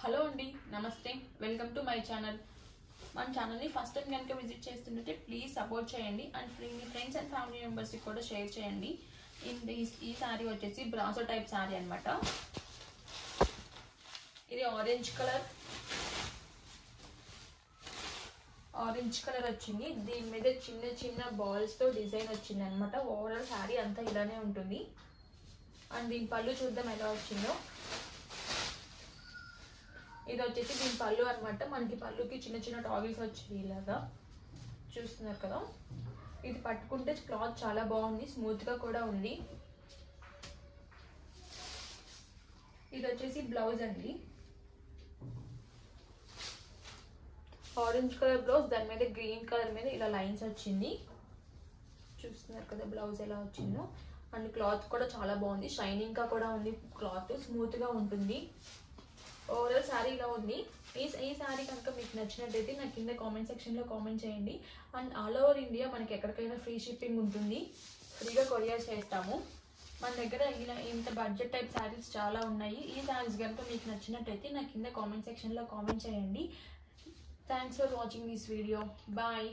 Hello అండి, నమస్తే, welcome to my channel. మన ఛానల్ని ఫస్ట్ టైం కనుక విజిట్ చేస్తుంటే ప్లీజ్ సపోర్ట్ చేయండి and me friends and family మెంబర్స్కి కూడా షేర్ చేయండి. ఈ శారీ వచ్చేసి బ్రాసో టైప్ శారీ అనమాట. ఇది ఆరెంజ్ కలర్ వచ్చింది. దీని మీద చిన్న చిన్న బాల్స్తో డిజైన్ వచ్చింది అనమాట. ఓవరాల్ శారీ అంతా ఇలానే ఉంటుంది. అండ్ దీని పళ్ళు చూద్దాం ఎలా వచ్చిందో. ఇది వచ్చేసి దీని పళ్ళు అనమాట. మనకి పళ్ళుకి చిన్న చిన్న టాగిల్స్ వచ్చాయి, ఇలాగా చూస్తున్నారు కదా. ఇది పట్టుకుంటే క్లాత్ చాలా బాగుంది, స్మూత్గా కూడా ఉంది. ఇది వచ్చేసి బ్లౌజ్ అండి. ఆరెంజ్ కలర్ బ్లౌజ్, దాని మీద గ్రీన్ కలర్ మీద ఇలా లైన్స్ వచ్చింది. చూస్తున్నారు కదా బ్లౌజ్ ఎలా వచ్చిందో. అండ్ క్లాత్ కూడా చాలా బాగుంది, షైనింగ్గా కూడా ఉంది. క్లాత్ స్మూత్గా ఉంటుంది. ఓవరాల్ శారీ ఇలా ఉంది. ఈ శారీ కనుక మీకు నచ్చినట్టయితే నా కింద కామెంట్ సెక్షన్లో కామెంట్ చేయండి. అండ్ ఆల్ ఓవర్ ఇండియా మనకి ఎక్కడికైనా ఫ్రీ షిప్పింగ్ ఉంటుంది, ఫ్రీగా కొరియర్ చేస్తాము. మన దగ్గర ఇంత బడ్జెట్ టైప్ శారీస్ చాలా ఉన్నాయి. ఈ శారీస్ కనుక మీకు నచ్చినట్టయితే నా కింద కామెంట్ సెక్షన్లో కామెంట్ చేయండి. Thanks for watching this video. Bye.